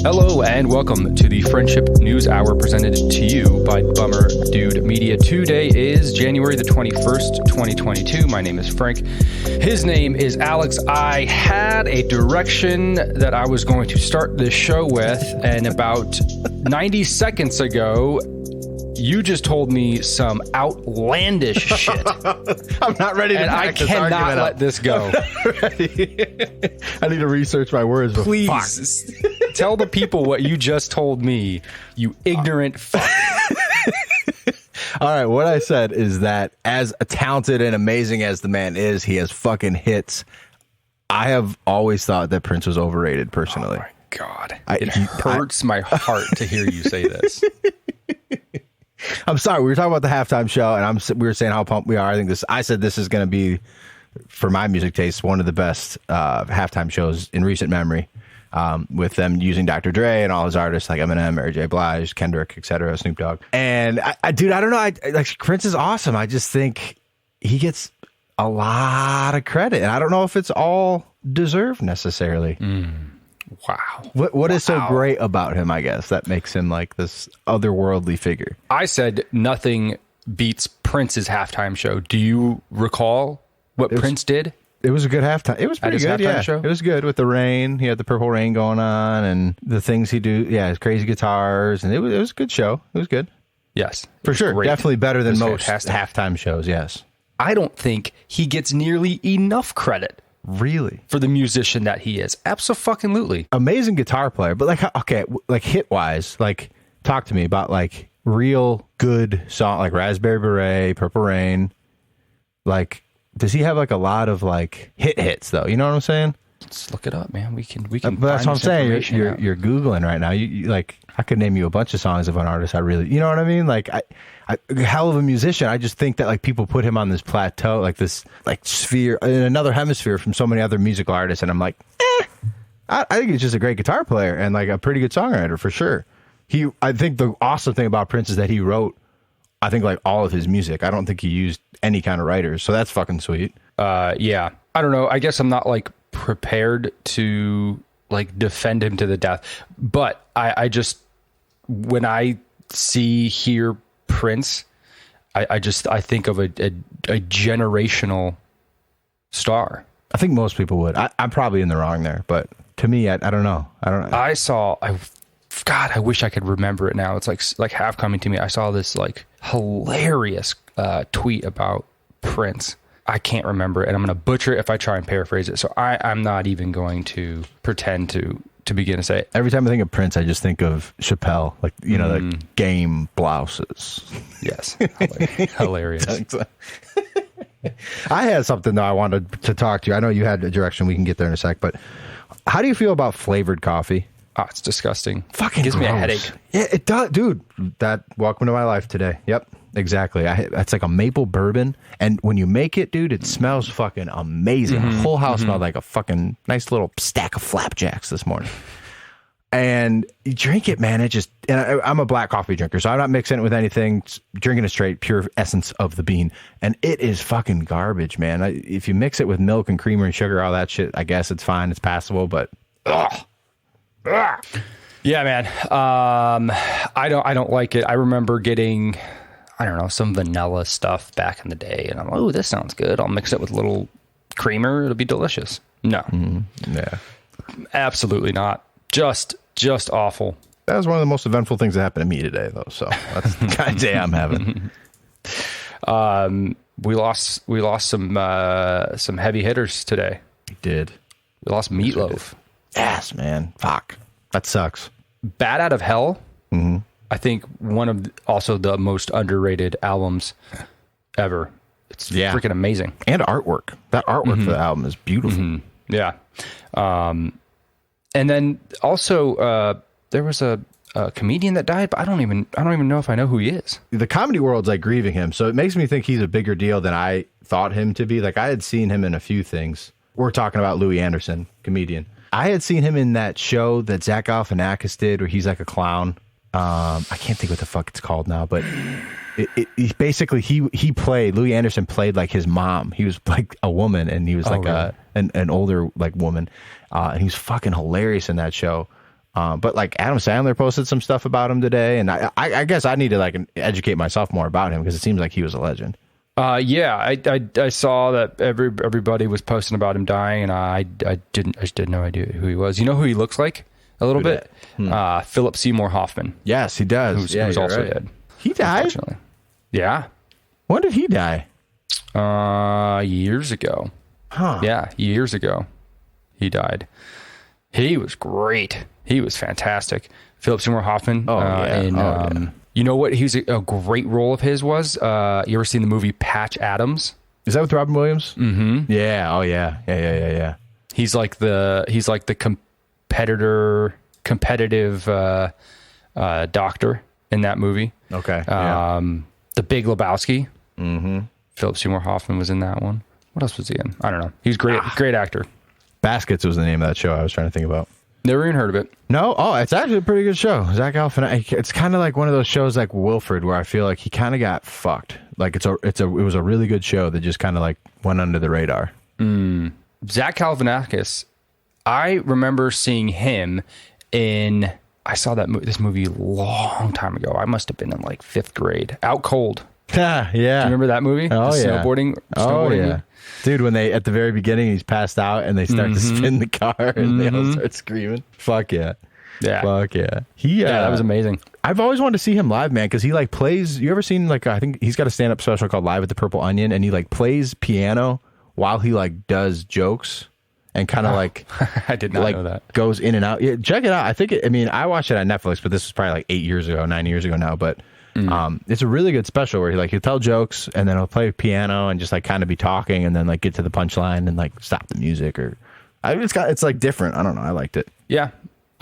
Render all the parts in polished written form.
Hello and welcome to the Friendship News Hour presented to you by Bummer Dude Media. Today is January the 21st, 2022. My name is Frank. His name is Alex. I had a direction that I was going to start this show with, and about 90 seconds ago, you just told me some outlandish shit. I'm not ready to I cannot let this go. I need to research my words. Please tell the people what you just told me, you ignorant fuck. All right, what I said is that as talented and amazing as the man is, he has fucking hits. I have always thought that Prince was overrated, personally. Oh my God. It hurts my heart to hear you say this. I'm sorry. We were talking about the halftime show, and we were saying how pumped we are. I said this is going to be, for my music taste, one of the best halftime shows in recent memory. With them using Dr. Dre and all his artists like Eminem, Mary J. Blige, Kendrick, etc., Snoop Dogg. And I don't know. Like Prince is awesome. I just think he gets a lot of credit, and I don't know if it's all deserved necessarily. Wow. What is so great about him, I guess, that makes him like this otherworldly figure? I said nothing beats Prince's halftime show. Do you recall what Prince did? It was a good halftime. It was pretty good, yeah. Show? It was good with the rain. He had the Purple Rain going on and the things he do. Yeah, his crazy guitars. And it was a good show. It was good. Yes. For sure. Great. Definitely better than most fantastic. halftime shows, yes. I don't think he gets nearly enough credit. Really? For the musician that he is. Abso-fucking-lutely. Amazing guitar player. But like, okay, like hit-wise, like talk to me about like real good song, like Raspberry Beret, Purple Rain. Like, does he have like a lot of like hits though? You know what I'm saying? Let's look it up, man. We can. But that's what I'm saying. You're Googling right now. You like, I could name you a bunch of songs of an artist I really, you know what I mean? Like, I hell of a musician. I just think that like people put him on this plateau, like this like sphere in another hemisphere from so many other musical artists, and I'm like, I think he's just a great guitar player and like a pretty good songwriter for sure. I think the awesome thing about Prince is that he wrote, I think, like all of his music. I don't think he used any kind of writers, so that's fucking sweet. Yeah, I don't know. I guess I'm not like prepared to like defend him to the death, but I just, when I hear Prince, I think of a generational star. I think most people would. I'm probably in the wrong there, but to me, I don't know. God, I wish I could remember it now. It's like half coming to me. I saw this like hilarious tweet about Prince. I can't remember it, and I'm going to butcher it if I try and paraphrase it. So I'm not even going to pretend to begin to say it. Every time I think of Prince, I just think of Chappelle, like, you know, the game blouses. Yes. Hilarious. I had something though I wanted to talk to you. I know you had a direction. We can get there in a sec, but how do you feel about flavored coffee? Oh, it's disgusting. Fucking gives gross. me a headache. Yeah, it does, dude. Welcome to my life today. Yep, exactly. It's like a maple bourbon, and when you make it, dude, it smells fucking amazing. The whole house smelled like a fucking nice little stack of flapjacks this morning. And you drink it, man. It just, and I'm a black coffee drinker, so I'm not mixing it with anything. Drinking it straight, pure essence of the bean, and it is fucking garbage, man. If you mix it with milk and creamer and sugar, all that shit, I guess it's fine, it's passable, but ugh. Yeah, man. I don't like it. I remember getting, I don't know, some vanilla stuff back in the day, and I'm like, oh, this sounds good. I'll mix it with a little creamer. It'll be delicious. No. Yeah. Absolutely not. Just awful. That was one of the most eventful things that happened to me today, though. So that's the kind of day I'm having. We lost some heavy hitters today. We did. We lost Meatloaf. Yes, man. Fuck. That sucks. Bad Out of Hell. I think one of also the most underrated albums ever. It's freaking amazing. And artwork. That artwork for the album is beautiful. Yeah. And then also there was a comedian that died, but I don't even know if I know who he is. The comedy world's like grieving him, so it makes me think he's a bigger deal than I thought him to be. Like, I had seen him in a few things. We're talking about Louis Anderson, comedian. I had seen him in that show that Zach Galifianakis did where he's like a clown. I can't think what the fuck it's called now, but he basically he played, Louis Anderson played like his mom. He was like a woman, and he was like really? an older like woman, and he was fucking hilarious in that show. But like Adam Sandler posted some stuff about him today, and I guess I need to like educate myself more about him because it seems like he was a legend. Yeah, I saw that everybody was posting about him dying, and I just didn't know idea who he was. You know who he looks like a little bit? Philip Seymour Hoffman. Yes, he does. Who's also dead. He died. Yeah. When did he die? Years ago. Huh. Yeah, years ago, he died. He was great. He was fantastic. Philip Seymour Hoffman. You know what? He was a great role of his was. You ever seen the movie Patch Adams? Is that with Robin Williams? Mm-hmm. Yeah. Oh yeah. Yeah. He's like the competitive doctor in that movie. Okay. The Big Lebowski. Mm-hmm. Philip Seymour Hoffman was in that one. What else was he in? I don't know. He's great. Great actor. Baskets was the name of that show I was trying to think about. Never even heard of it. No? Oh, it's actually a pretty good show. Zach Galifianakis. It's kind of like one of those shows like Wilfred where I feel like he kind of got fucked. Like it was a really good show that just kind of like went under the radar. Zach Galifianakis, I remember seeing him in, I saw this movie a long time ago. I must have been in like 5th grade. Out Cold. Yeah. Do you remember that movie? Oh, yeah. Snowboarding yeah. Dude, when they, at the very beginning, he's passed out and they start to spin the car and they all start screaming. Fuck yeah. Yeah. Fuck yeah. Yeah, that was amazing. I've always wanted to see him live, man, because he like plays, you ever seen like, I think he's got a stand-up special called Live at the Purple Onion, and he like plays piano while he like does jokes and kind of like, I did not know that. Goes in and out. Yeah, check it out. I think I watched it on Netflix, but this was probably like 9 years ago now, but it's a really good special where he'll tell jokes and then he'll play piano and just like kind of be talking and then like get to the punchline and like stop the music it's like different. I don't know. I liked it. Yeah.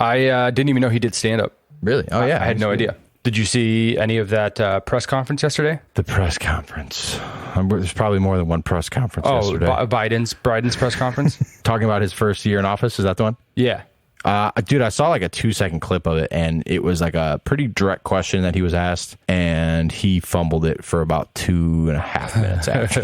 I didn't even know he did stand up. Really? Oh yeah. I had no idea. Did you see any of that press conference yesterday? The press conference. There's probably more than one press conference yesterday. Biden's press conference? Talking about his first year in office. Is that the one? Yeah. Dude, I saw like a 2-second clip of it, and it was like a pretty direct question that he was asked, and he fumbled it for about 2.5 minutes after.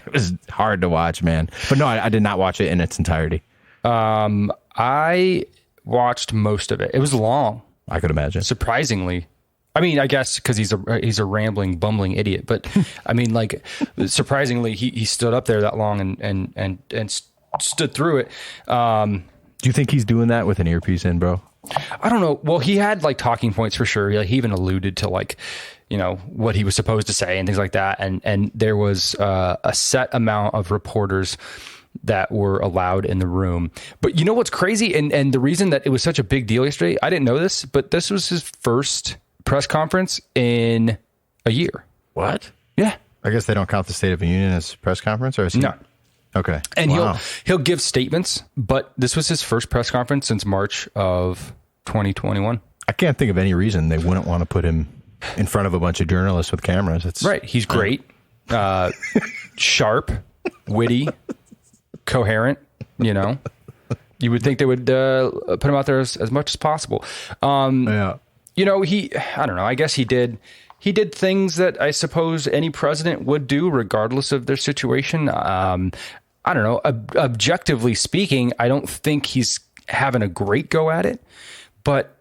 It was hard to watch, man. But no, I did not watch it in its entirety. I watched most of it. It was long. I could imagine. Surprisingly. I mean, I guess because he's a rambling, bumbling idiot. But I mean, like, surprisingly, he stood up there that long and stood through it. Do you think he's doing that with an earpiece in, bro? I don't know. Well, he had like talking points for sure. He even alluded to like, what he was supposed to say and things like that. And there was a set amount of reporters that were allowed in the room. But you know what's crazy? And the reason that it was such a big deal yesterday, I didn't know this, but this was his first press conference in a year. What? Yeah. I guess they don't count the State of the Union as press conference, or is he? No. Okay. And he'll give statements, but this was his first press conference since March of 2021. I can't think of any reason they wouldn't want to put him in front of a bunch of journalists with cameras. It's right. He's great, sharp, witty, coherent. You would think they would put him out there as much as possible. Yeah. I don't know. I guess he did things that I suppose any president would do regardless of their situation. I don't know. Objectively speaking, I don't think he's having a great go at it, but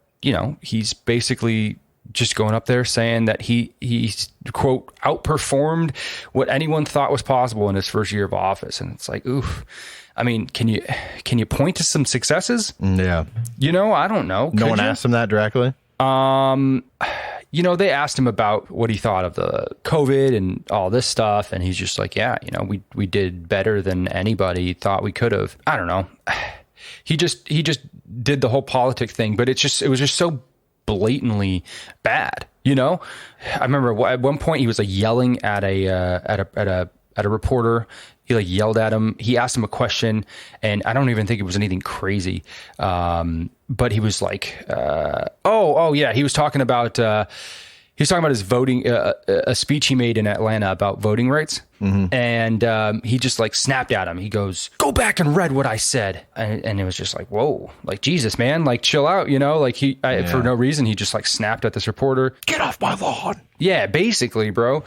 he's basically just going up there saying that he's quote outperformed what anyone thought was possible in his first year of office. And it's like, oof. I mean, can you point to some successes? Yeah. I don't know. No one asked him that directly. They asked him about what he thought of the COVID and all this stuff. And he's just like, yeah, we did better than anybody thought we could have. I don't know. He just did the whole politic thing, but it was just so blatantly bad. I remember at one point he was like yelling at a reporter. He like yelled at him. He asked him a question, and I don't even think it was anything crazy. But he was like, he was talking about his voting, a speech he made in Atlanta about voting rights. Mm-hmm. And he just like snapped at him. He goes, "Go back and read what I said." And it was just like, whoa, like Jesus, man, like chill out, like for no reason, he just like snapped at this reporter. Get off my lawn. Yeah, basically, bro.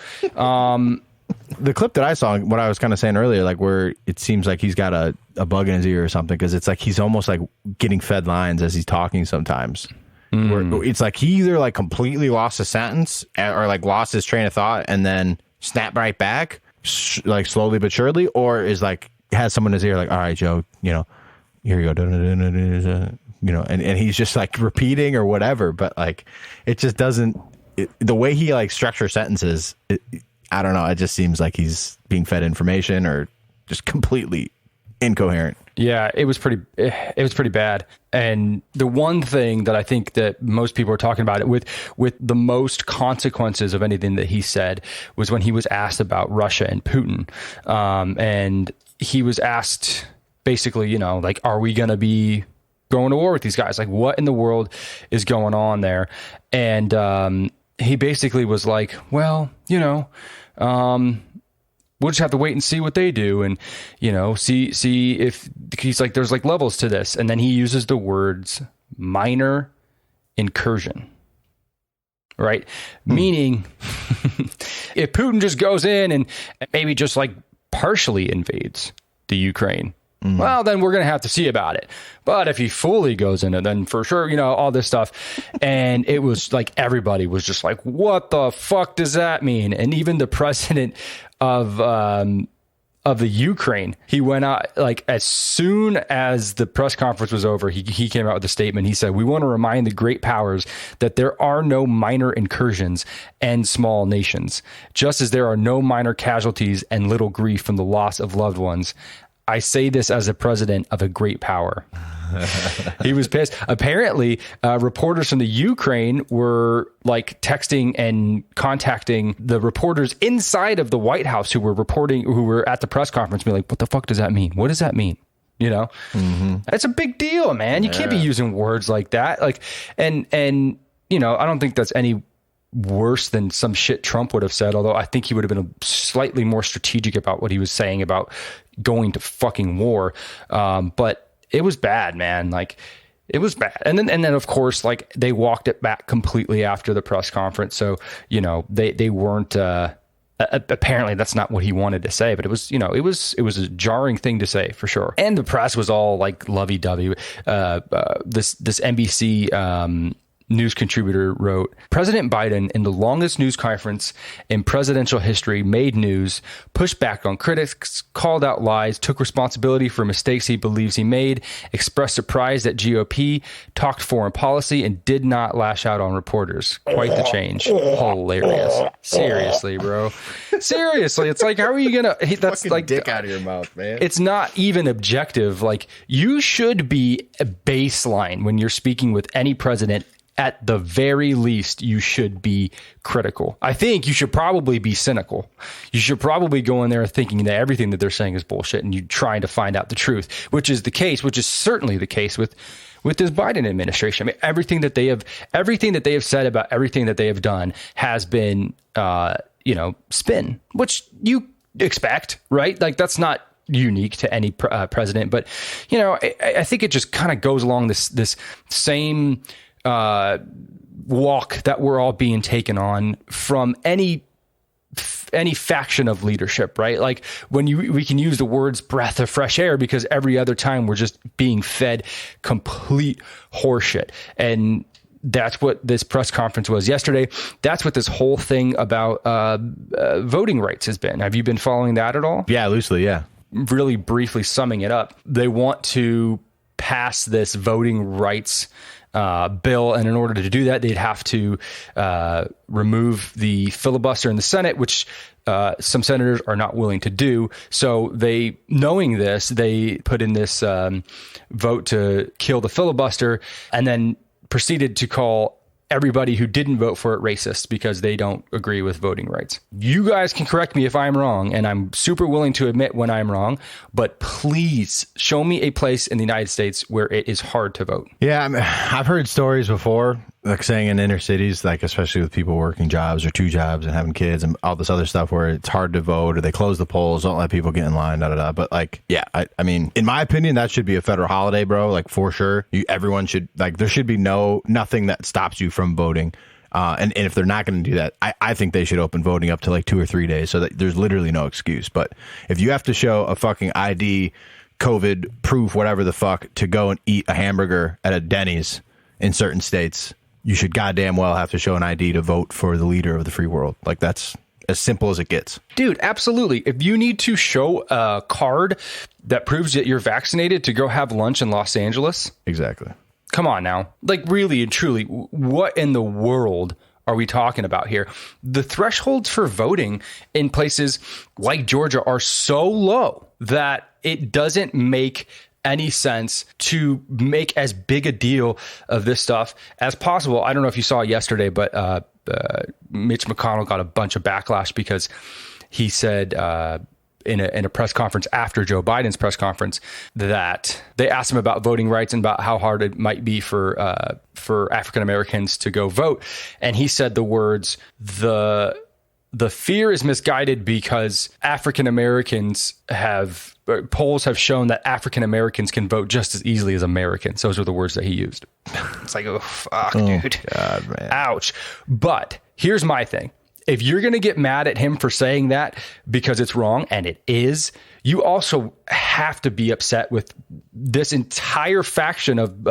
The clip that I saw, what I was kind of saying earlier, like where it seems like he's got a bug in his ear or something, because it's like he's almost like getting fed lines as he's talking sometimes. Where it's like he either like completely lost a sentence or like lost his train of thought and then snap right back, like slowly but surely, or is like has someone in his ear like, all right, Joe, you know, here you go, you know, and he's just like repeating or whatever, but like it just doesn't, the way he like structures sentences, I don't know, it just seems like he's being fed information or just completely incoherent. Yeah, it was pretty bad. And the one thing that I think that most people are talking about it with the most consequences of anything that he said was when he was asked about Russia and Putin. And he was asked basically, you know, like, are we going to be going to war with these guys? Like, what in the world is going on there? And he basically was like, well, you know, we'll just have to wait and see what they do, and you know, see if he's like, there's like levels to this, and then he uses the words minor incursion, right? Meaning, if Putin just goes in and maybe just like partially invades the Ukraine, well, then we're going to have to see about it. But if he fully goes in it, then for sure, you know, all this stuff. And it was like, everybody was just like, what the fuck does that mean? And even the president of the Ukraine, he went out, like, as soon as the press conference was over, he came out with a statement. He said, we want to remind the great powers that there are no minor incursions and small nations, just as there are no minor casualties and little grief from the loss of loved ones. I say this as a president of a great power. He was pissed. Apparently, reporters from the Ukraine were like texting and contacting the reporters inside of the White House who were at the press conference, being like, what the fuck does that mean? What does that mean? You know, That's a big deal, man. You can't be using words like that. Like, and, you know, I don't think that's any worse than some shit Trump would have said, although I think he would have been slightly more strategic about what he was saying about going to fucking war. But it was bad, man. Like, it was bad. And then of course, like, they walked it back completely after the press conference. So, you know, they weren't, apparently that's not what he wanted to say, but it was, you know, it was a jarring thing to say for sure. And the press was all like lovey-dovey. This NBC, news contributor wrote, President Biden, in the longest news conference in presidential history, made news, pushed back on critics, called out lies, took responsibility for mistakes he believes he made, expressed surprise that GOP talked foreign policy, and did not lash out on reporters. Quite the change. Hilarious. Seriously, bro. Seriously. It's like, how are you going to... That's fucking like... dick out of your mouth, man. It's not even objective. Like, you should be a baseline when you're speaking with any president. At the very least, you should be critical. I think you should probably be cynical. You should probably go in there thinking that everything that they're saying is bullshit, and you trying to find out the truth, which is certainly the case with this Biden administration. I mean, everything that they have said about everything that they have done has been, you know, spin, which you expect, right? Like, that's not unique to any president, but you know, I think it just kind of goes along this same walk that we're all being taken on from any faction of leadership, right? Like, when we can use the words breath of fresh air, because every other time we're just being fed complete horseshit. And that's what this press conference was yesterday. That's what this whole thing about voting rights has been. Have you been following that at all? Yeah, loosely, yeah. Really briefly summing it up, they want to pass this voting rights bill, and in order to do that, they'd have to remove the filibuster in the Senate, which some senators are not willing to do. So knowing this, they put in this vote to kill the filibuster, and then proceeded to call everybody who didn't vote for it racist because they don't agree with voting rights. You guys can correct me if I'm wrong, and I'm super willing to admit when I'm wrong, but please show me a place in the United States where it is hard to vote. Yeah, I mean, I've heard stories before, like saying in inner cities, like especially with people working jobs or two jobs and having kids and all this other stuff where it's hard to vote, or they close the polls, don't let people get in line, But like, yeah, I mean, in my opinion, that should be a federal holiday, bro. Like, for sure. Everyone should, like, there should be nothing that stops you from voting And if they're not going to do that, I think they should open voting up to like 2 or 3 days so that there's literally no excuse. But if you have to show a fucking ID, COVID proof, whatever the fuck, to go and eat a hamburger at a Denny's in certain states, you should goddamn well have to show an ID to vote for the leader of the free world. Like, that's as simple as it gets. Dude, absolutely. If you need to show a card that proves that you're vaccinated to go have lunch in Los Angeles. Exactly. Come on now. Like, really and truly, what in the world are we talking about here? The thresholds for voting in places like Georgia are so low that it doesn't make any sense to make as big a deal of this stuff as possible. I don't know if you saw yesterday, but Mitch McConnell got a bunch of backlash because he said in a press conference after Joe Biden's press conference that they asked him about voting rights and about how hard it might be for African Americans to go vote. And he said the words, the fear is misguided because African Americans polls have shown that African Americans can vote just as easily as Americans. Those are the words that he used. It's like, oh, fuck, dude. God, man. Ouch. But here's my thing. If you're going to get mad at him for saying that because it's wrong, and it is, you also have to be upset with this entire faction of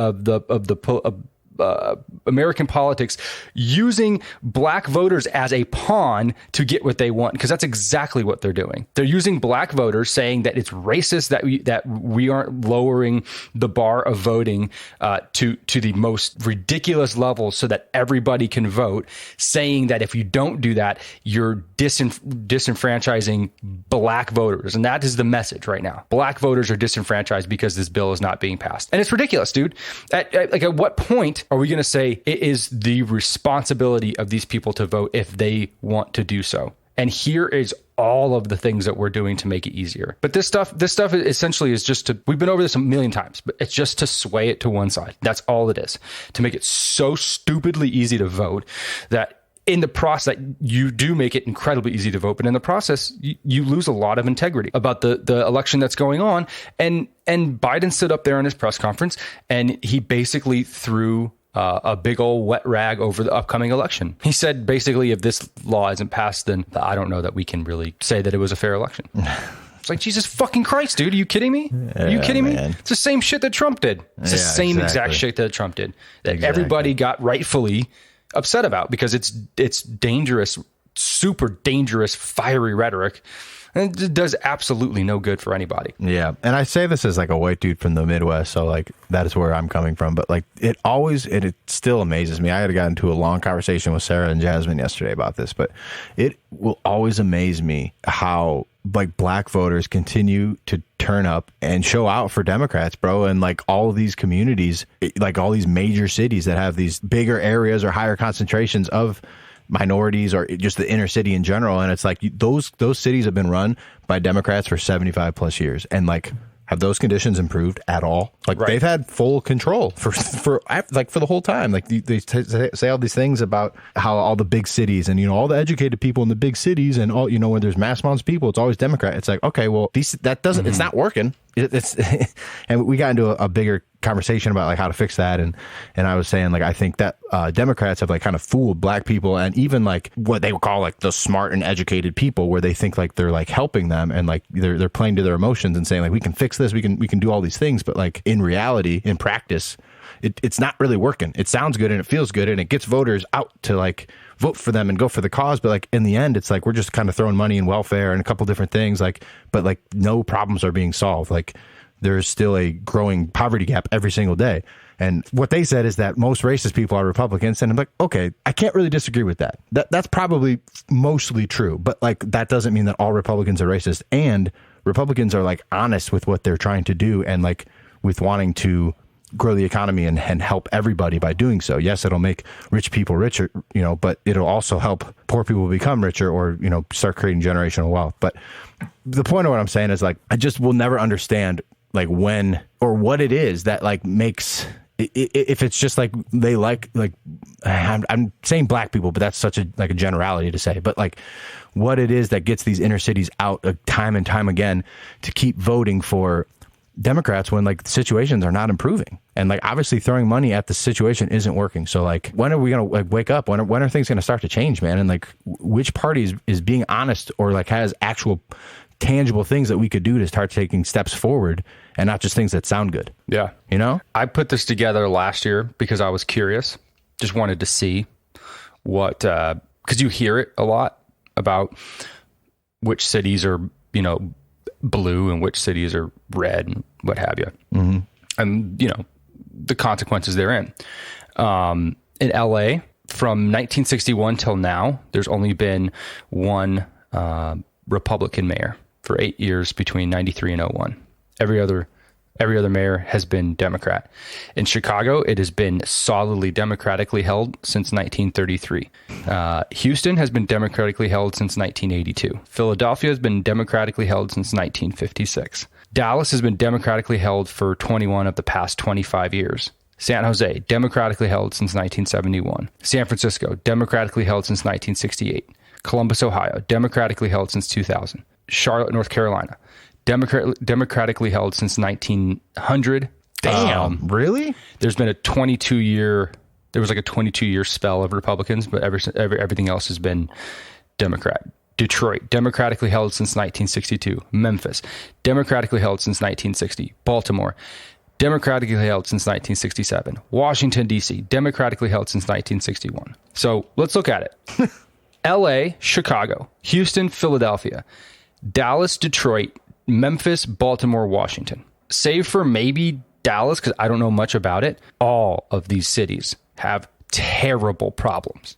American politics using black voters as a pawn to get what they want, because that's exactly what they're doing. They're using black voters, saying that it's racist that we aren't lowering the bar of voting to the most ridiculous levels so that everybody can vote, saying that if you don't do that, you're disenfranchising black voters. And that is the message right now. Black voters are disenfranchised because this bill is not being passed. And it's ridiculous, dude. At what point are we going to say it is the responsibility of these people to vote if they want to do so? And here is all of the things that we're doing to make it easier. But this stuff essentially is just to, we've been over this a million times, but it's just to sway it to one side. That's all it is, to make it so stupidly easy to vote that in the process, you do make it incredibly easy to vote, but in the process, you lose a lot of integrity about the election that's going on. And Biden stood up there in his press conference, and he basically threw a big old wet rag over the upcoming election. He said, basically, if this law isn't passed, then I don't know that we can really say that it was a fair election. It's like, Jesus fucking Christ, dude. Are you kidding me? Are you kidding me? It's the same shit that Trump did. It's the same exact shit that Trump did. That everybody got rightfully upset about, because it's dangerous, super dangerous, fiery rhetoric. And it does absolutely no good for anybody. Yeah. And I say this as like a white dude from the Midwest, so like that is where I'm coming from. But like it still amazes me. I had got into a long conversation with Sarah and Jasmine yesterday about this, but it will always amaze me how like black voters continue to turn up and show out for Democrats, bro. And like all of these communities, like all these major cities that have these bigger areas or higher concentrations of minorities or just the inner city in general. And it's like those cities have been run by Democrats for 75 plus years. And like, have those conditions improved at all? Like they've had full control for the whole time. Like they say all these things about how all the big cities and, all the educated people in the big cities and all, when there's mass amounts of people, it's always Democrat. It's like, okay, well, that doesn't, it's not working. It's and we got into a bigger conversation about like how to fix that. And I was saying, like, I think that Democrats have like kind of fooled black people and even like what they would call like the smart and educated people, where they think like they're like helping them and like they're playing to their emotions and saying like, we can fix this, we can do all these things. But like in reality, in practice, it's not really working. It sounds good and it feels good and it gets voters out to like vote for them and go for the cause. But like in the end, it's like we're just kind of throwing money in welfare and a couple different things, like, but like no problems are being solved. Like there's still a growing poverty gap every single day. And what they said is that most racist people are Republicans. And I'm like, okay, I can't really disagree with that. That's probably mostly true. But like that doesn't mean that all Republicans are racist. And Republicans are like honest with what they're trying to do and like with wanting to grow the economy and help everybody by doing so. Yes, it'll make rich people richer, but it'll also help poor people become richer or, start creating generational wealth. But the point of what I'm saying is like, I just will never understand like when or what it is that like makes, if it's just like they like I'm saying black people, but that's such a like a generality to say, but like what it is that gets these inner cities out time and time again to keep voting for Democrats when like situations are not improving, and like obviously throwing money at the situation isn't working. So like, when are we gonna like wake up? When are things gonna start to change, man? And like, which party is being honest or like has actual tangible things that we could do to start taking steps forward, and not just things that sound good? Yeah, you know, I put this together last year because I was curious, just wanted to see what because you hear it a lot about which cities are, you know, blue and which cities are red and what have you. Mm-hmm. And, you know, the consequences therein. In LA, from 1961 till now, there's only been one Republican mayor for 8 years between 93 and 01. Every other mayor has been Democrat. In Chicago, it has been solidly democratically held since 1933. Houston has been democratically held since 1982. Philadelphia has been democratically held since 1956. Dallas has been democratically held for 21 of the past 25 years. San Jose, democratically held since 1971. San Francisco, democratically held since 1968. Columbus, Ohio, democratically held since 2000. Charlotte, North Carolina, democratically held since 1900. Damn, really? There's been a 22-year spell of Republicans, but everything else has been Democrat. Detroit, democratically held since 1962. Memphis, democratically held since 1960. Baltimore, democratically held since 1967. Washington, D.C., democratically held since 1961. So let's look at it. L.A., Chicago, Houston, Philadelphia, Dallas, Detroit, Memphis, Baltimore, Washington. Save for maybe Dallas, because I don't know much about it, all of these cities have terrible problems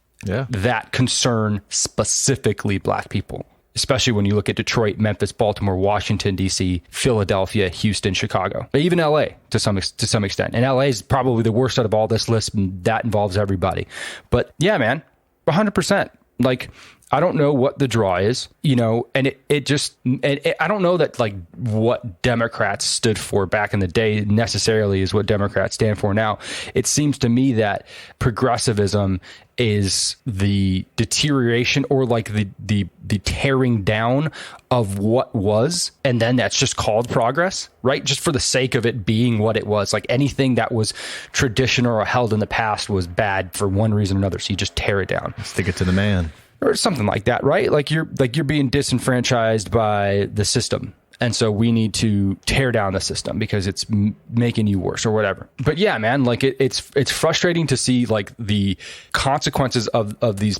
that concern specifically black people, especially when you look at Detroit, Memphis, Baltimore, Washington, D.C., Philadelphia, Houston, Chicago, even L.A. to some extent. And L.A. is probably the worst out of all this list, and that involves everybody. But yeah, man, 100%. Like, I don't know what the draw is, you know, and I don't know that like what Democrats stood for back in the day necessarily is what Democrats stand for now. It seems to me that progressivism is the deterioration or like the tearing down of what was, and then that's just called progress, right? Just for the sake of it being what it was. Like anything that was traditional or held in the past was bad for one reason or another, so you just tear it down. Stick it to the man. Or something like that, right? Like you're being disenfranchised by the system. And so we need to tear down the system because it's making you worse or whatever. But yeah, man, like it's frustrating to see like the consequences of these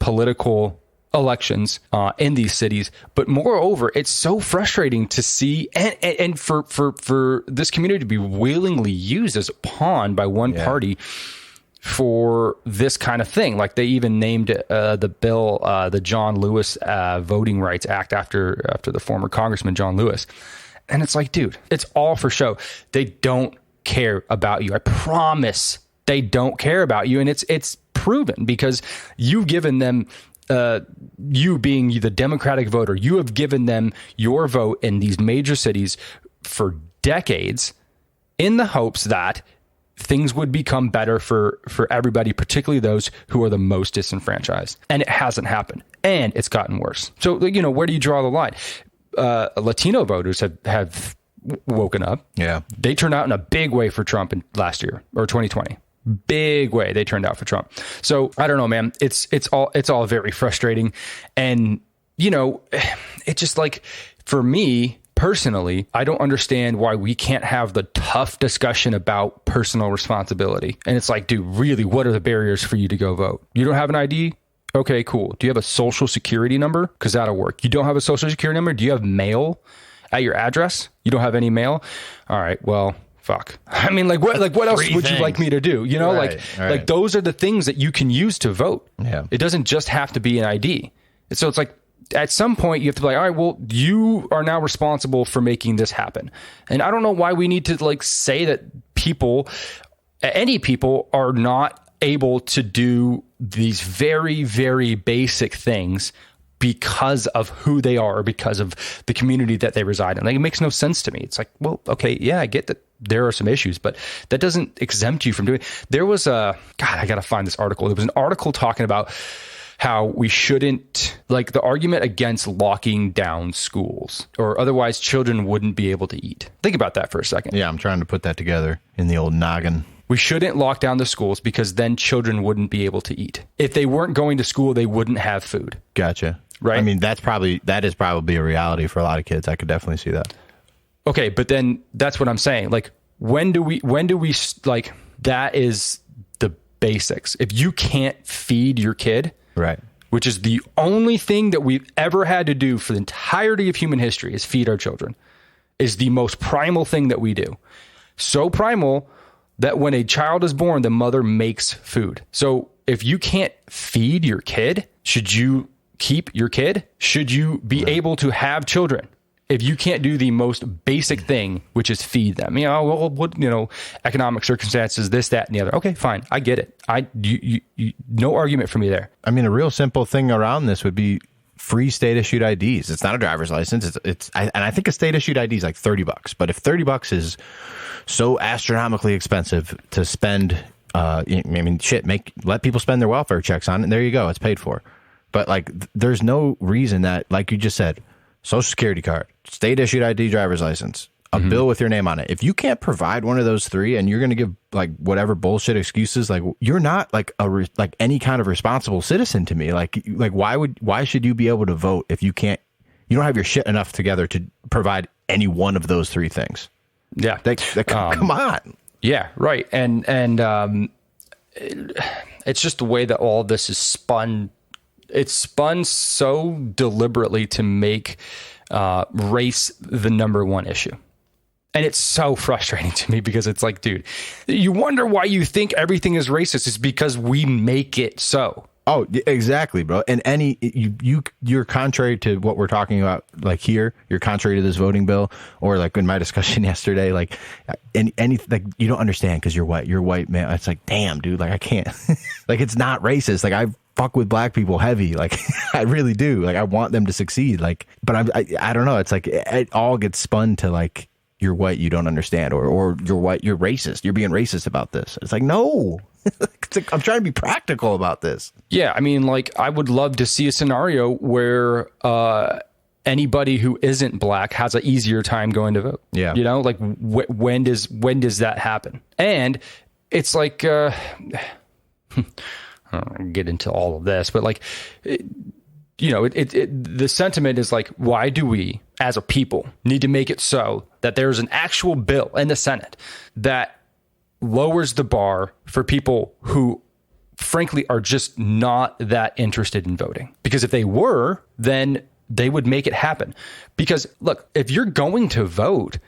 political elections in these cities. But moreover, it's so frustrating to see and for this community to be willingly used as a pawn by one party for this kind of thing. Like they even named the bill the John Lewis Voting Rights Act after the former Congressman John Lewis. And it's like, dude, it's all for show. They don't care about you. I promise they don't care about you. And it's proven because you've given them you being the Democratic voter, you have given them your vote in these major cities for decades in the hopes that things would become better for everybody, particularly those who are the most disenfranchised. And it hasn't happened. And it's gotten worse. So, you know, where do you draw the line? Latino voters have woken up. Yeah. They turned out in a big way for Trump last year or 2020. Big way they turned out for Trump. So I don't know, man. It's all very frustrating. And, you know, it's just like, for me personally, I don't understand why we can't have the tough discussion about personal responsibility. And it's like, dude, really, what are the barriers for you to go vote? You don't have an ID? Okay, cool. Do you have a social security number? Because that'll work. You don't have a social security number? Do you have mail at your address? You don't have any mail? All right, well, fuck. I mean, like what else would you like me to do? You know, like those are the things that you can use to vote. Yeah. It doesn't just have to be an ID. So it's like, at some point you have to be like, all right, well, you are now responsible for making this happen. And I don't know why we need to like say that any people are not able to do these very, very basic things because of who they are or because of the community that they reside in. Like, it makes no sense to me. It's like, well, okay, yeah, I get that there are some issues, but that doesn't exempt you from doing. There was I got to find this article. There was an article talking about how we shouldn't, like the argument against locking down schools, or otherwise children wouldn't be able to eat. Think about that for a second. Yeah, I'm trying to put that together in the old noggin. We shouldn't lock down the schools because then children wouldn't be able to eat. If they weren't going to school, they wouldn't have food. Gotcha. Right. I mean, that is probably a reality for a lot of kids. I could definitely see that. Okay, but then that's what I'm saying. Like, when do we like, that is the basics. If you can't feed your kid, right, which is the only thing that we've ever had to do for the entirety of human history, is feed our children, is the most primal thing that we do. So primal that when a child is born, the mother makes food. So if you can't feed your kid, should you keep your kid? Should you be able to have children if you can't do the most basic thing, which is feed them? Economic circumstances, this, that, and the other. Okay, fine. I get it. No argument for me there. I mean, a real simple thing around this would be free state issued IDs. It's not a driver's license. I think a state issued ID is like $30. But if $30 is so astronomically expensive to spend, let people spend their welfare checks on it, and there you go. It's paid for. But like, there's no reason that, like you just said, Social Security card, state issued ID, driver's license, a bill with your name on it. If you can't provide one of those three, and you're going to give like whatever bullshit excuses, like you're not like any kind of responsible citizen to me. Like why should you be able to vote if you don't have your shit enough together to provide any one of those three things? Yeah. Come on. Yeah. Right. And it's just the way that all this is spun. It's spun so deliberately to make race the number one issue. And it's so frustrating to me because it's like, dude, you wonder why you think everything is racist. It's because we make it so. Oh, exactly, bro. And you're contrary to what we're talking about, like here, you're contrary to this voting bill, or like in my discussion yesterday, like like you don't understand because you're white, man. It's like, damn, dude, like I can't, like, it's not racist. Like I fuck with black people heavy. Like I really do. Like I want them to succeed. Like, but I don't know. It's like it all gets spun to like, you're white, you don't understand, or you're white, you're racist. You're being racist about this. It's like, no. It's like, I'm trying to be practical about this. Yeah, I mean, like, I would love to see a scenario where anybody who isn't black has an easier time going to vote. Yeah, you know, like when does that happen? And it's like, I don't get into all of this, but like, the sentiment is like, why do we, as a people, need to make it so that there's an actual bill in the Senate that lowers the bar for people who frankly are just not that interested in voting? Because if they were, then they would make it happen. Because look, if you're going to vote,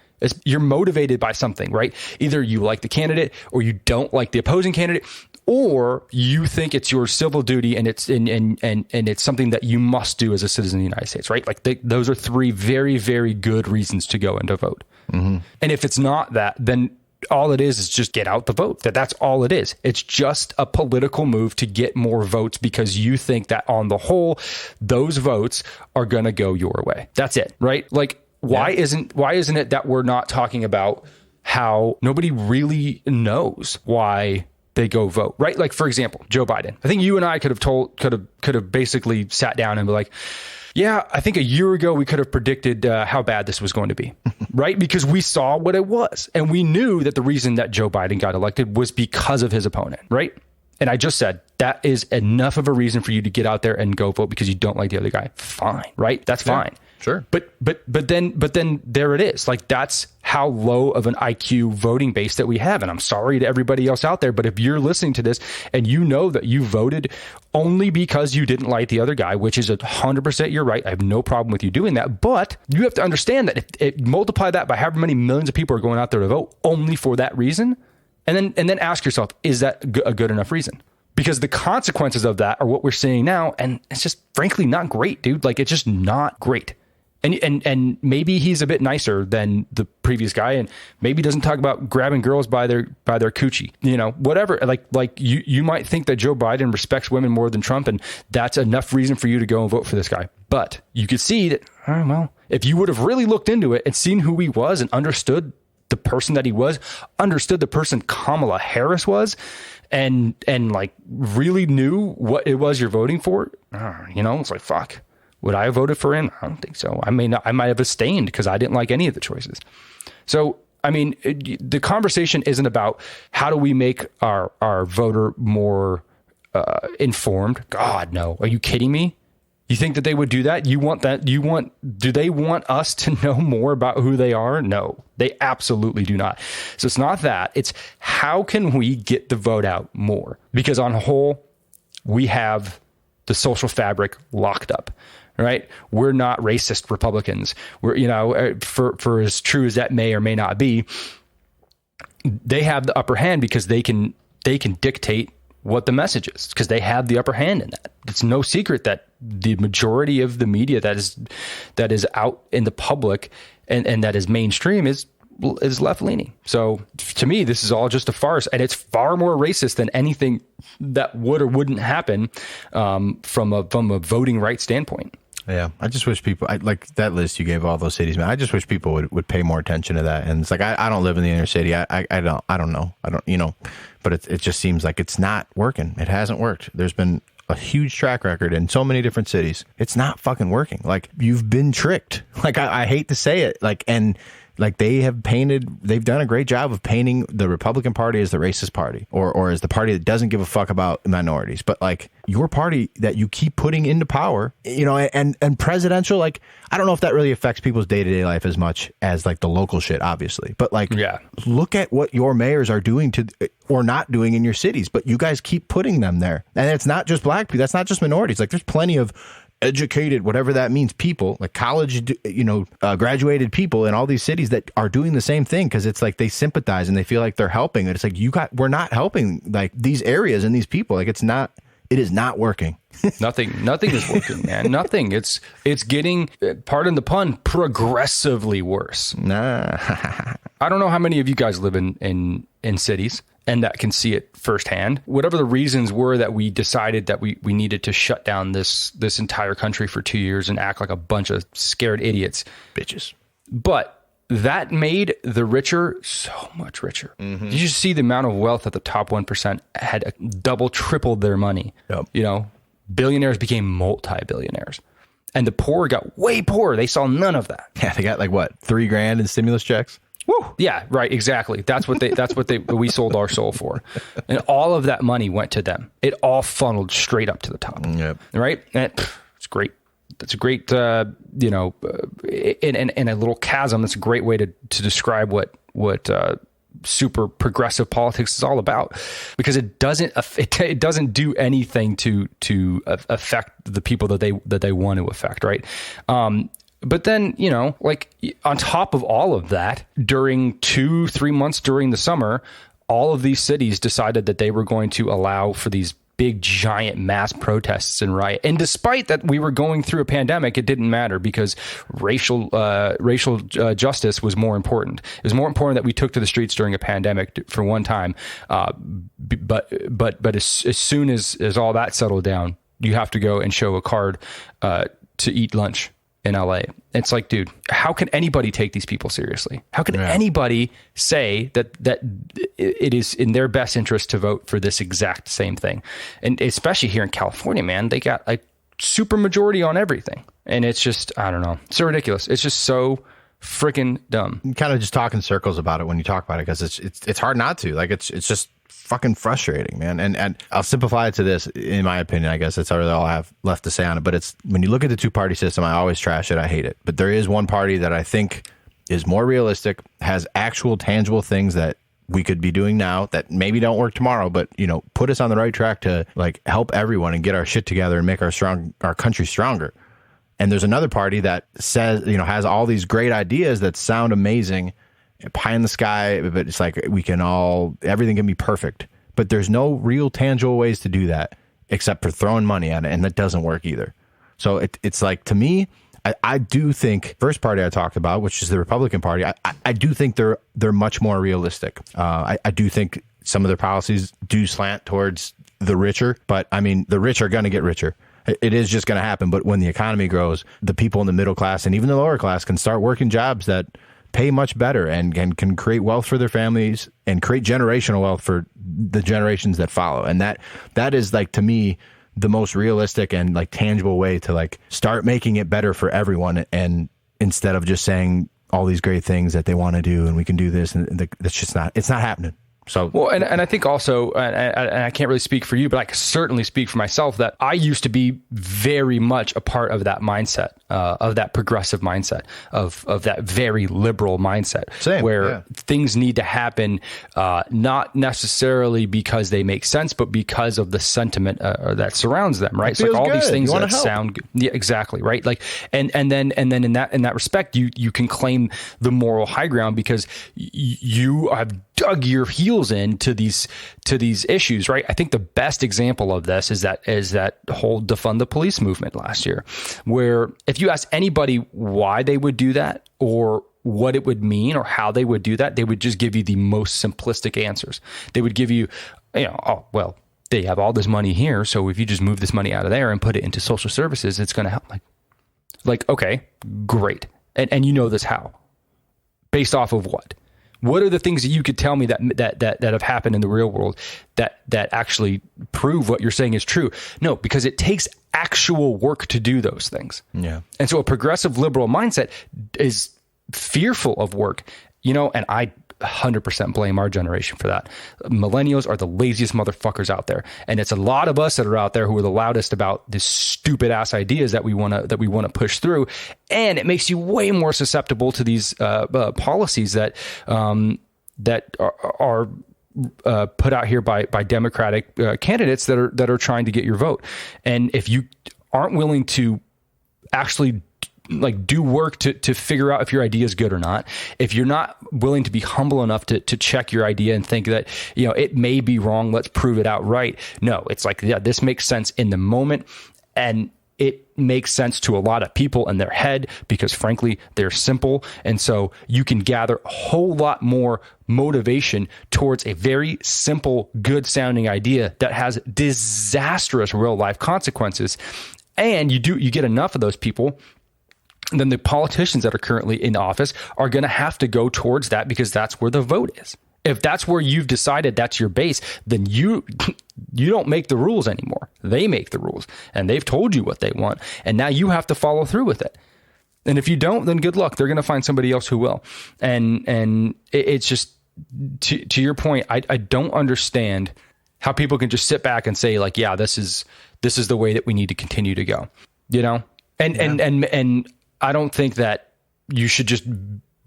you're motivated by something, right? Either you like the candidate or you don't like the opposing candidate, or you think it's your civil duty and it's it's something that you must do as a citizen of the United States, right? Like those are three very, very good reasons to go and to vote. Mm-hmm. And if it's not that, then all it is just get out the vote. That's all it is. It's just a political move to get more votes because you think that on the whole, those votes are going to go your way. That's it, right? Like, why isn't it that we're not talking about how nobody really knows why they go vote, right? Like, for example, Joe Biden. I think you and I could have basically sat down and be like, yeah, I think a year ago we could have predicted how bad this was going to be, right? Because we saw what it was. And we knew that the reason that Joe Biden got elected was because of his opponent, right? And I just said, that is enough of a reason for you to get out there and go vote because you don't like the other guy. Fine, right? That's fine. Sure. But then there it is. Like, that's how low of an IQ voting base that we have. And I'm sorry to everybody else out there, but if you're listening to this and you know that you voted only because you didn't like the other guy, which is 100% you're right. I have no problem with you doing that. But you have to understand that if multiply that by however many millions of people are going out there to vote only for that reason, and then ask yourself, is that a good enough reason? Because the consequences of that are what we're seeing now. And it's just frankly not great, dude. Like, it's just not great. And maybe he's a bit nicer than the previous guy, and maybe doesn't talk about grabbing girls by their coochie, whatever. Like you might think that Joe Biden respects women more than Trump, and that's enough reason for you to go and vote for this guy. But you could see that, well, if you would have really looked into it and seen who he was and understood the person that he was, understood the person Kamala Harris was, and like really knew what it was you're voting for, it's like, fuck, would I have voted for him? I don't think so. I might have abstained because I didn't like any of the choices. So, I mean, the conversation isn't about how do we make our voter more informed. God, no. Are you kidding me? You think that they would do that? Do they want us to know more about who they are? No, they absolutely do not. So it's not that. It's how can we get the vote out more? Because on the whole, we have the social fabric locked up, right? We're not racist Republicans. We're, for as true as that may or may not be, they have the upper hand because they can dictate what the message is, because they have the upper hand in that. It's no secret that the majority of the media that is out in the public and that is mainstream is left leaning. So to me, this is all just a farce, and it's far more racist than anything that would or wouldn't happen from a voting rights standpoint. Yeah, I just wish people, like that list you gave all those cities, man. I just wish people would pay more attention to that. And it's like I don't live in the inner city. I don't know. But it just seems like it's not working. It hasn't worked. There's been a huge track record in so many different cities. It's not fucking working. Like, you've been tricked. Like, I hate to say it. They've done a great job of painting the Republican Party as the racist party or as the party that doesn't give a fuck about minorities. But like, your party that you keep putting into power, and presidential, like, I don't know if that really affects people's day-to-day life as much as like the local shit, obviously. But like, look at what your mayors are doing or not doing in your cities, but you guys keep putting them there. And it's not just black people. That's not just minorities. Like, there's plenty of educated, whatever that means, people like college, graduated people in all these cities that are doing the same thing, because it's like they sympathize and they feel like they're helping. And it's like, we're not helping like these areas and these people. Like, it is not working. Nothing is working, man. Nothing. It's getting, pardon the pun, progressively worse. Nah. I don't know how many of you guys live in cities and that can see it firsthand. Whatever the reasons were that we decided that we needed to shut down this entire country for 2 years and act like a bunch of scared idiots. Bitches. But that made the richer so much richer. Mm-hmm. Did you see the amount of wealth that the top 1% had double, tripled their money? Yep. Billionaires became multi-billionaires. And the poor got way poorer. They saw none of that. Yeah, they got like what, $3,000 in stimulus checks? Woo. Yeah, right. Exactly. That's what we sold our soul for. And all of that money went to them. It all funneled straight up to the top. Yep. Right. And it's great. That's a great, in a little chasm. That's a great way to describe what super progressive politics is all about, because it doesn't do anything to affect the people that they want to affect. Right. But then, like on top of all of that, during 2-3 months during the summer, all of these cities decided that they were going to allow for these big, giant mass protests and riot. And despite that we were going through a pandemic, it didn't matter, because racial justice was more important. It was more important that we took to the streets during a pandemic for one time. But as soon as all that settled down, you have to go and show a card to eat lunch in LA. It's like, dude, how can anybody take these people seriously? How can anybody say that it is in their best interest to vote for this exact same thing? And especially here in California, man, they got a super majority on everything. And it's just, I don't know. It's so ridiculous. It's just so freaking dumb. You kind of just talk in circles about it when you talk about it, because it's hard not to. Like, it's just fucking frustrating, man. And I'll simplify it to this, in my opinion. I guess that's really all I have left to say on it. But it's, when you look at the two-party system, I always trash it. I hate it. But there is one party that I think is more realistic, has actual tangible things that we could be doing now that maybe don't work tomorrow, but put us on the right track to like help everyone and get our shit together and make our country stronger. And there's another party that says, has all these great ideas that sound amazing, pie in the sky, but it's like everything can be perfect. But there's no real tangible ways to do that except for throwing money at it, and that doesn't work either. So it's like, to me, I do think first party I talked about, which is the Republican Party, I do think they're much more realistic. I do think some of their policies do slant towards the richer, but I mean, the rich are going to get richer. It is just going to happen. But when the economy grows, the people in the middle class and even the lower class can start working jobs that pay much better and can create wealth for their families and create generational wealth for the generations that follow. And that is like, to me, the most realistic and like tangible way to like start making it better for everyone. And instead of just saying all these great things that they want to do and we can do this, and that's just it's not happening. So, well, and I think also, and I can't really speak for you, but I can certainly speak for myself that I used to be very much a part of that mindset, of that progressive mindset, of that very liberal mindset. Same, where things need to happen, not necessarily because they make sense, but because of the sentiment that surrounds them, right? It's like all good. These things that help. sound good. Yeah, exactly, right? Like, and then in that respect, you can claim the moral high ground because you have dug your heels into these issues, right? I think the best example of this is that whole defund the police movement last year, where if you ask anybody why they would do that or what it would mean or how they would do that, they would just give you the most simplistic answers. They would give you, oh, well, they have all this money here, so if you just move this money out of there and put it into social services, it's going to help. Like, okay, great. And you know this how? Based off of what? What are the things that you could tell me that have happened in the real world that actually prove what you're saying is true? No, because it takes actual work to do those things. Yeah. And so a progressive liberal mindset is fearful of work, and I 100% blame our generation for that. Millennials are the laziest motherfuckers out there. And it's a lot of us that are out there who are the loudest about this stupid ass ideas that we want to push through. And it makes you way more susceptible to these policies that are put out here by Democratic candidates that are trying to get your vote. And if you aren't willing to actually do work to figure out if your idea is good or not, if you're not willing to be humble enough to check your idea and think that, it may be wrong, let's prove it outright. No, it's like, yeah, this makes sense in the moment. And it makes sense to a lot of people in their head because frankly, they're simple. And so you can gather a whole lot more motivation towards a very simple, good sounding idea that has disastrous real life consequences. And you get enough of those people, then the politicians that are currently in office are going to have to go towards that because that's where the vote is. If that's where you've decided that's your base, then you don't make the rules anymore. They make the rules and they've told you what they want. And now you have to follow through with it. And if you don't, then good luck. They're going to find somebody else who will. And it's just to your point, I don't understand how people can just sit back and say like, yeah, this is the way that we need to continue to go, and I don't think that you should just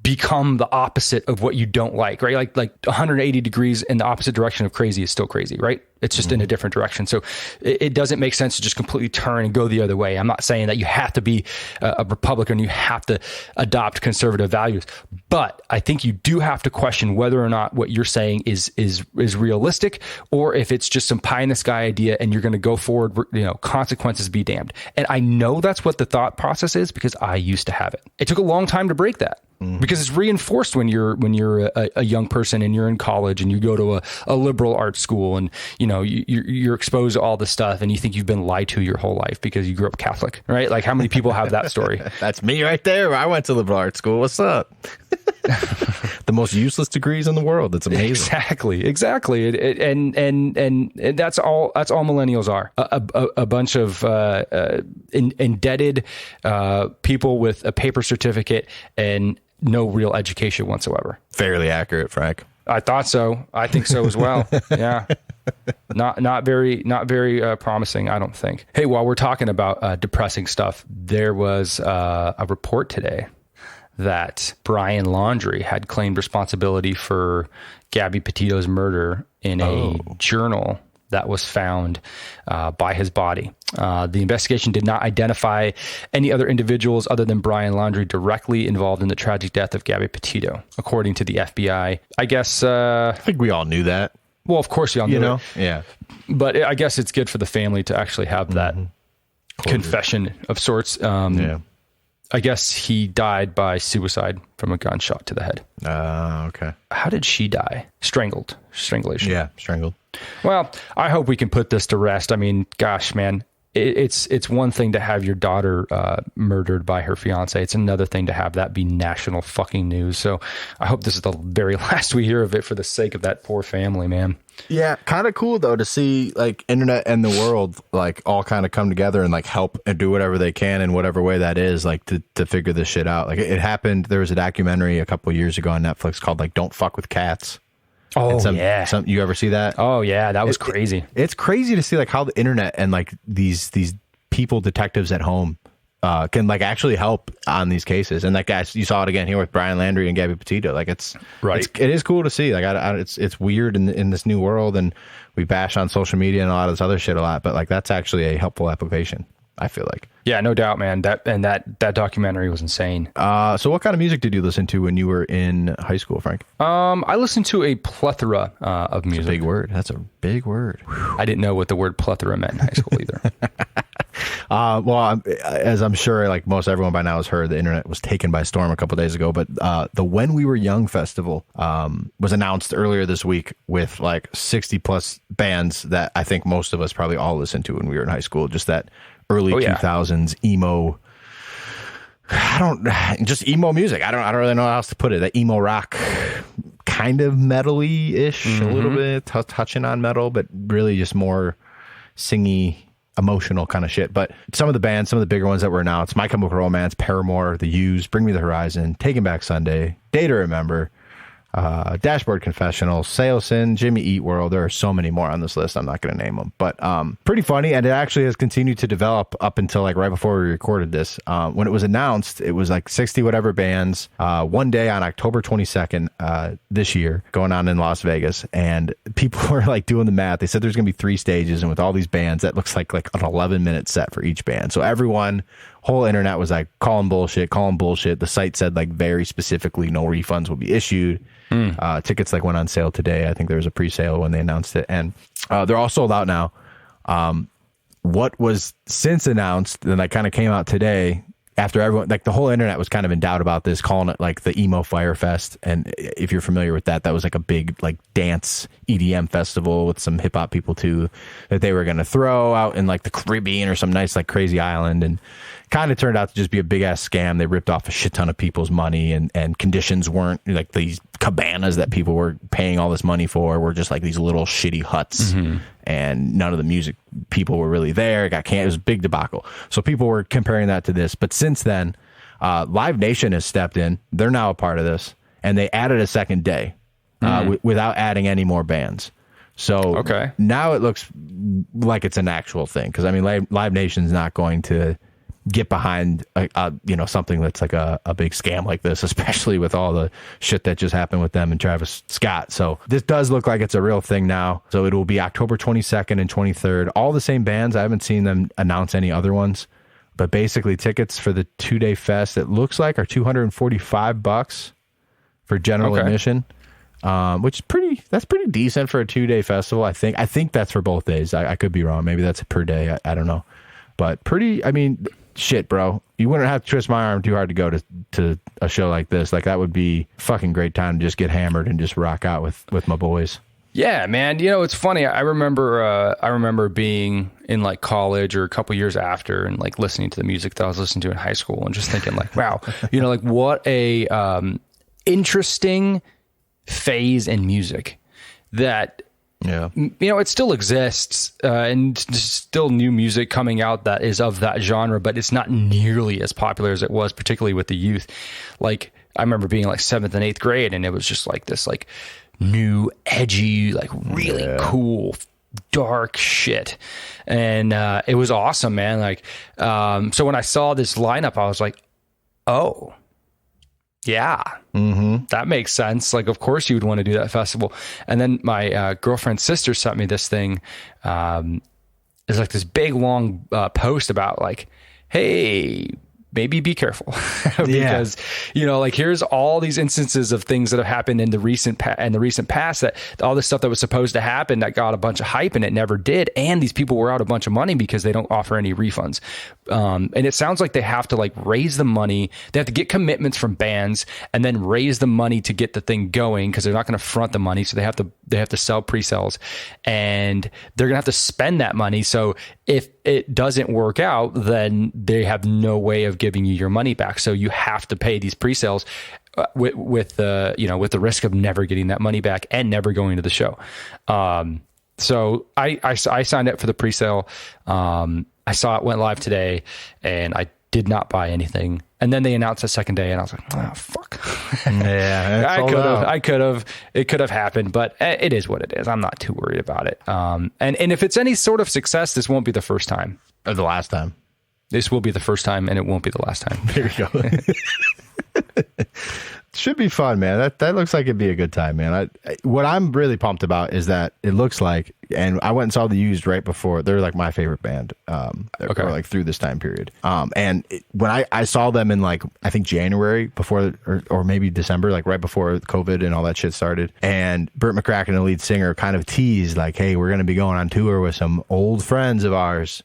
become the opposite of what you don't like, right? Like 180 degrees in the opposite direction of crazy is still crazy, right? It's just in a different direction. So it doesn't make sense to just completely turn and go the other way. I'm not saying that you have to be a Republican, you have to adopt conservative values, but I think you do have to question whether or not what you're saying is realistic, or if it's just some pie in the sky idea and you're going to go forward, consequences be damned. And I know that's what the thought process is because I used to have it. It took a long time to break that. Because it's reinforced when you're a young person and you're in college and you go to a liberal arts school and you're exposed to all this stuff and you think you've been lied to your whole life because you grew up Catholic, right? Like how many people have that story? That's me right there. I went to liberal arts school. What's up? The most useless degrees in the world. It's amazing. Exactly. And that's all millennials are. A bunch of indebted people with a paper certificate and no real education whatsoever. Fairly accurate, Frank. I thought so. I think so as well. Yeah. Not very promising, I don't think. Hey, while we're talking about depressing stuff, there was a report today that Brian Laundrie had claimed responsibility for Gabby Petito's murder in a journal that was found by his body. The investigation did not identify any other individuals other than Brian Laundrie directly involved in the tragic death of Gabby Petito, according to the FBI. I guess... I think we all knew that. Well, of course you all knew it. Yeah. But I guess it's good for the family to actually have that confession of sorts. Yeah. I guess he died by suicide from a gunshot to the head. Okay. How did she die? Strangulation. Yeah, strangled. Well, I hope we can put this to rest. I mean, gosh, man, it's one thing to have your daughter murdered by her fiance. It's another thing to have that be national fucking news. So I hope this is the very last we hear of it for the sake of that poor family, man. Yeah, kind of cool though to see like internet and the world like all kind of come together and like help and do whatever they can in whatever way that is, like to figure this shit out. Like it happened. There was a documentary a couple of years ago on Netflix called like "Don't Fuck with Cats." Oh yeah, you ever see that? Oh yeah, that was crazy. It's crazy to see like how the internet and like these people, detectives at home, can like actually help on these cases. And like guys, you saw it again here with Brian Landry and Gabby Petito. Like it is cool to see. Like it's weird in this new world, and we bash on social media and a lot of this other shit a lot, but like that's actually a helpful application, I feel like. Yeah, no doubt, man. That documentary was insane. So what kind of music did you listen to when you were in high school, Frank? I listened to a plethora of music. That's a big word. That's a big word. I didn't know what the word plethora meant in high school either. Well, as I'm sure like most everyone by now has heard, the internet was taken by storm a couple days ago, but the When We Were Young festival was announced earlier this week with like 60 plus bands that I think most of us probably all listened to when we were in high school. Just that early 2000s emo, just emo music. I don't really know how else to put it. That emo rock, kind of metal-y-ish, a little bit touching on metal, but really just more singy, emotional kind of shit. But some of the bands, some of the bigger ones that were announced: My Chemical Romance, Paramore, The Used, Bring Me the Horizon, Taking Back Sunday, Day to Remember, Dashboard Confessional, Sailsin, Jimmy Eat World. There are so many more on this list. I'm not going to name them, but pretty funny. And it actually has continued to develop up until like right before we recorded this. When it was announced, it was like 60 whatever bands one day on October 22nd this year, going on in Las Vegas. And people were like doing the math. They said there's going to be 3 stages, and with all these bands, that looks like an 11-minute set for each band. So everyone, whole internet was like calling bullshit. The site said like very specifically no refunds will be issued. Tickets like went on sale today. I think there was a pre-sale when they announced it, and they're all sold out now. What was since announced and like kind of came out today, after everyone, like the whole internet was kind of in doubt about this, calling it like the Emo Fire Fest. And if you're familiar with that, that was like a big like dance EDM festival with some hip hop people too, that they were going to throw out in like the Caribbean or some nice like crazy island, and kind of turned out to just be a big ass scam. They ripped off a shit ton of people's money, and conditions weren't like these cabanas that people were paying all this money for were just like these little shitty huts, and none of the music people were really there. It was a big debacle. So people were comparing that to this. But since then, Live Nation has stepped in. They're now a part of this, and they added a second day without adding any more bands. So now it looks like it's an actual thing. Because I mean, Live Nation's not going to get behind something that's like a big scam like this, especially with all the shit that just happened with them and Travis Scott. So this does look like it's a real thing now. So it will be October 22nd and 23rd. All the same bands. I haven't seen them announce any other ones, but basically tickets for the 2-day fest, it looks like, are $245 for general admission. Which is that's pretty decent for a 2-day festival. I think that's for both days. I could be wrong. Maybe that's per day. I don't know, but I mean, shit, bro, you wouldn't have to twist my arm too hard to go to a show like this. Like that would be fucking great time to just get hammered and just rock out with my boys. Yeah, man. You know, it's funny. I remember being in like college or a couple years after, and like listening to the music that I was listening to in high school, and just thinking like, wow, like what a interesting phase in music that. Yeah, it still exists, and still new music coming out that is of that genre, but it's not nearly as popular as it was, particularly with the youth. Like I remember being like 7th and 8th grade, and it was just like this like new edgy, like really cool, dark shit, and it was awesome, man. Like, so when I saw this lineup, I was like, oh. Yeah, that makes sense. Like, of course you would want to do that festival. And then my girlfriend's sister sent me this thing. It's like this big long post about like, hey, maybe be careful because, like here's all these instances of things that have happened in the recent past, that all this stuff that was supposed to happen that got a bunch of hype and it never did. And these people were out a bunch of money because they don't offer any refunds. And it sounds like they have to like raise the money. They have to get commitments from bands and then raise the money to get the thing going, because they're not going to front the money. So they have to sell pre-sales, and they're going to have to spend that money. So if it doesn't work out, then they have no way of giving you your money back. So you have to pay these pre-sales with the risk of never getting that money back and never going to the show. So I signed up for the pre-sale. I saw it went live today, and I did not buy anything. And then they announced the second day, and I was like, oh, fuck. Yeah, I could have. It could have happened, but it is what it is. I'm not too worried about it. And if it's any sort of success, this won't be the first time. Or the last time. This will be the first time, and it won't be the last time. There you go. Should be fun, man. That looks like it'd be a good time, man. What I'm really pumped about is that it looks like, and I went and saw the Used right before. They're like my favorite band, or like through this time period. And when I saw them in like, I think January before, or maybe December, like right before COVID and all that shit started. And Burt McCracken, the lead singer, kind of teased like, hey, we're going to be going on tour with some old friends of ours.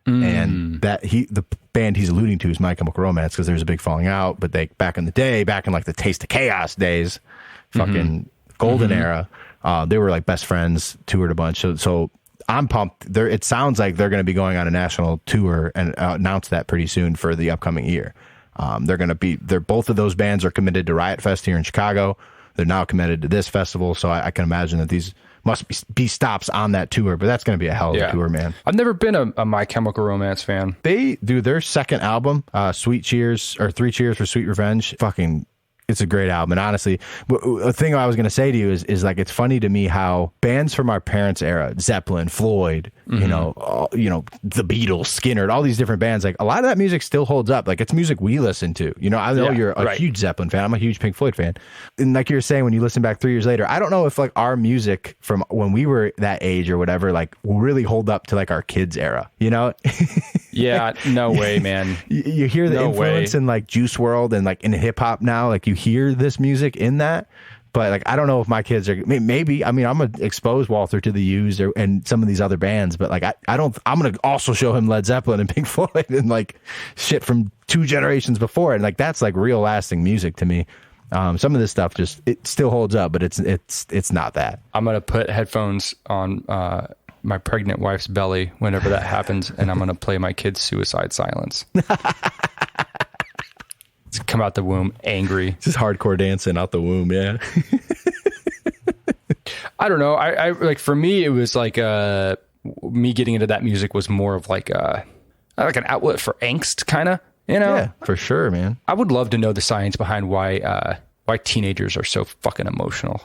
And that the band he's alluding to is My Chemical Romance, because there's a big falling out. But they back in like the Taste of Chaos days, fucking golden era, they were like best friends, toured a bunch. So I'm pumped. It sounds like they're going to be going on a national tour and announce that pretty soon for the upcoming year. They're both of those bands are committed to Riot Fest here in Chicago. They're now committed to this festival, so I can imagine that these must be stops on that tour, but that's going to be a hell of a tour, man. I've never been a My Chemical Romance fan. They do their second album, Sweet Cheers, or Three Cheers for Sweet Revenge. Fucking, it's a great album. And honestly, a thing I was going to say to you is like, it's funny to me how bands from our parents' era, Zeppelin, Floyd, the Beatles, Skinner, all these different bands, like a lot of that music still holds up. Like it's music we listen to. I know you're a huge Zeppelin fan. I'm a huge Pink Floyd fan. And like you were saying, when you listen back 3 years later, I don't know if like our music from when we were that age or whatever, like will really hold up to like our kids' era, Yeah, no way, man. You hear the influence in like Juice WRLD and like in hip hop now, like you hear this music in that, but like I don't know if my kids are maybe. I mean, I'm gonna expose Walter to the Used and some of these other bands, but like I don't. I'm gonna also show him Led Zeppelin and Pink Floyd and like shit from 2 generations before, and like that's like real lasting music to me. Some of this stuff it still holds up, but it's not that. I'm gonna put headphones on my pregnant wife's belly whenever that happens, and I'm gonna play my kid's Suicide Silence. Come out the womb angry, just hardcore dancing out the womb. Yeah. I don't know. I like, for me, it was like me getting into that music was more of like an outlet for angst, kind of. Yeah, for sure, man. I would love to know the science behind why teenagers are so fucking emotional.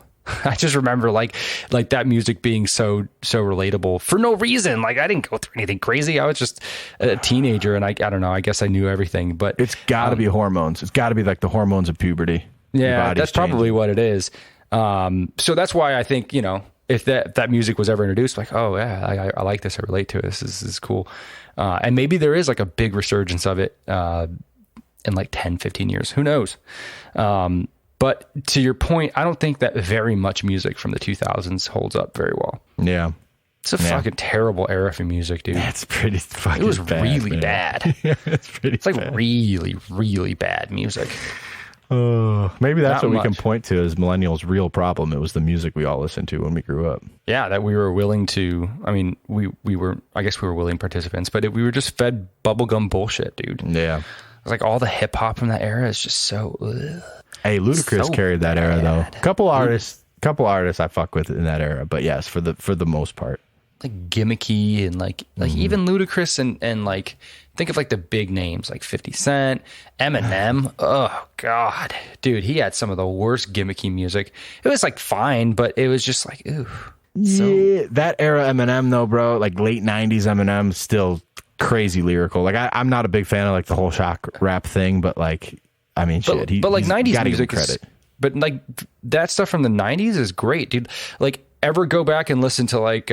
I just remember like that music being so relatable for no reason. Like I didn't go through anything crazy. I was just a teenager, and I don't know. I guess I knew everything, but it's got to be hormones. It's got to be like the hormones of puberty. Yeah, that's probably what it is. So that's why I think if that music was ever introduced, like, oh yeah, I like this. I relate to it. This is cool. And maybe there is like a big resurgence of it in like 10, 15 years. Who knows? But to your point, I don't think that very much music from the 2000s holds up very well. Yeah. It's a fucking terrible era for music, dude. That's pretty fucking bad. It was really bad. Yeah, it's like really, really bad music. Maybe that's what we can point to as millennials' real problem. It was the music we all listened to when we grew up. Yeah, that we were willing to. I mean, we were. I guess we were willing participants, but we were just fed bubblegum bullshit, dude. Yeah, it's like all the hip hop from that era is just so. Hey, Ludacris carried that era though. Couple artists I fuck with in that era, but yes, for the most part. Like gimmicky and like even Ludacris and like think of like the big names like 50 Cent, Eminem. Oh God, dude, he had some of the worst gimmicky music. It was like fine, but it was just like ooh. Yeah, that era Eminem though, bro, like late 90s Eminem, still crazy lyrical. Like I'm not a big fan of like the whole shock rap thing, but like I mean, shit. But like 90s music is, but like that stuff from the 90s is great, dude. Like ever go back and listen to like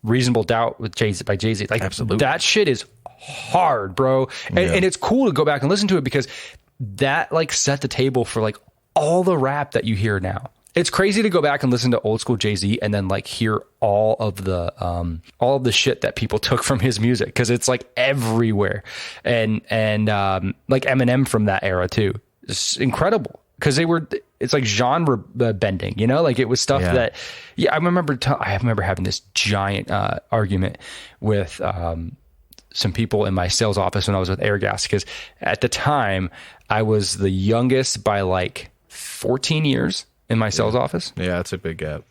Reasonable Doubt with Jay-Z by Jay-Z. Like absolutely. That shit is hard, bro. And it's cool to go back and listen to it because that like set the table for like all the rap that you hear now. It's crazy to go back and listen to old school Jay-Z and then like hear all of the shit that people took from his music, because it's like everywhere. And like Eminem from that era too. It's incredible because it's like genre bending, you know, like it was stuff that, I remember having this giant argument with some people in my sales office when I was with Airgas, because at the time I was the youngest by like 14 years in my sales office. Yeah, that's a big gap.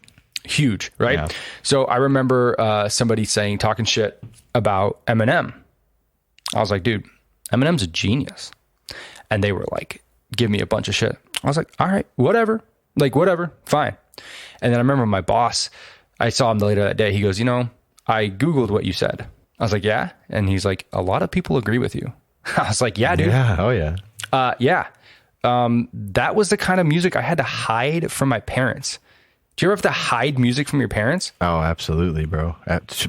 Huge, right? Yeah. So I remember somebody talking shit about Eminem. I was like, dude, Eminem's a genius. And they were like, give me a bunch of shit. I was like, all right, whatever. Like, whatever, fine. And then I remember my boss, I saw him later that day. He goes, you know, I Googled what you said. I was like, yeah. And he's like, a lot of people agree with you. I was like, yeah, dude. Yeah. Oh yeah. Yeah. That was the kind of music I had to hide from my parents. Do you ever have to hide music from your parents? Oh, absolutely, bro.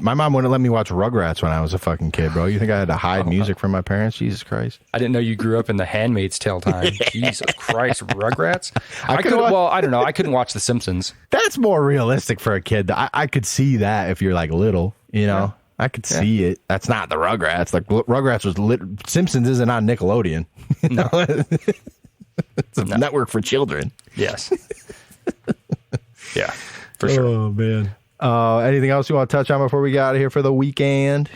My mom wouldn't let me watch Rugrats when I was a fucking kid, bro. You think I had to hide music from my parents? Jesus Christ. I didn't know you grew up in the Handmaid's Tale time. Jesus Christ. Rugrats? I don't know. I couldn't watch The Simpsons. That's more realistic for a kid. I could see that if you're like little, you know. Yeah. I could see it. That's not the Rugrats. Like Rugrats was Simpsons isn't on Nickelodeon. No. It's a network for children. Yes. Yeah, for sure. Oh, man. Anything else you want to touch on before we get out of here for the weekend?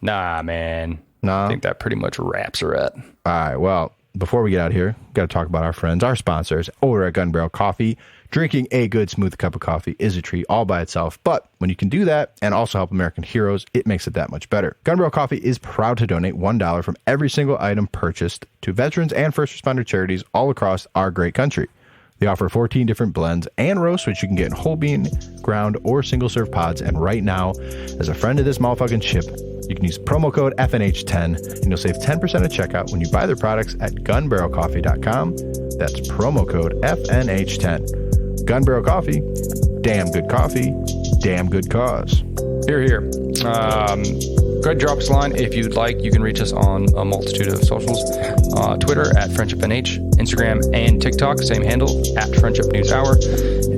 Nah, man. Nah. I think that pretty much wraps her up. All right. Well, before we get out of here, got to talk about our friends, our sponsors over at Gun Barrel Coffee. Drinking a good, smooth cup of coffee is a treat all by itself. But when you can do that and also help American heroes, it makes it that much better. Gun Barrel Coffee is proud to donate $1 from every single item purchased to veterans and first responder charities all across our great country. They offer 14 different blends and roasts, which you can get in whole bean, ground, or single serve pods. And right now, as a friend of this motherfucking ship, you can use promo code FNH10 and you'll save 10% at checkout when you buy their products at gunbarrelcoffee.com. That's promo code FNH10. Gun Barrel Coffee, damn good coffee, damn good cause. Here, here. Go ahead and drop us a line if you'd like. You can reach us on a multitude of socials. Twitter at FriendshipNH, Instagram and TikTok, same handle, at Friendship News Hour.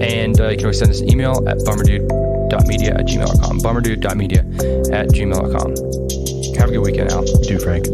And you can always send us an email at bummerdude.media@gmail.com. bummerdude.media@gmail.com. Have a good weekend, Al. You too, Frank.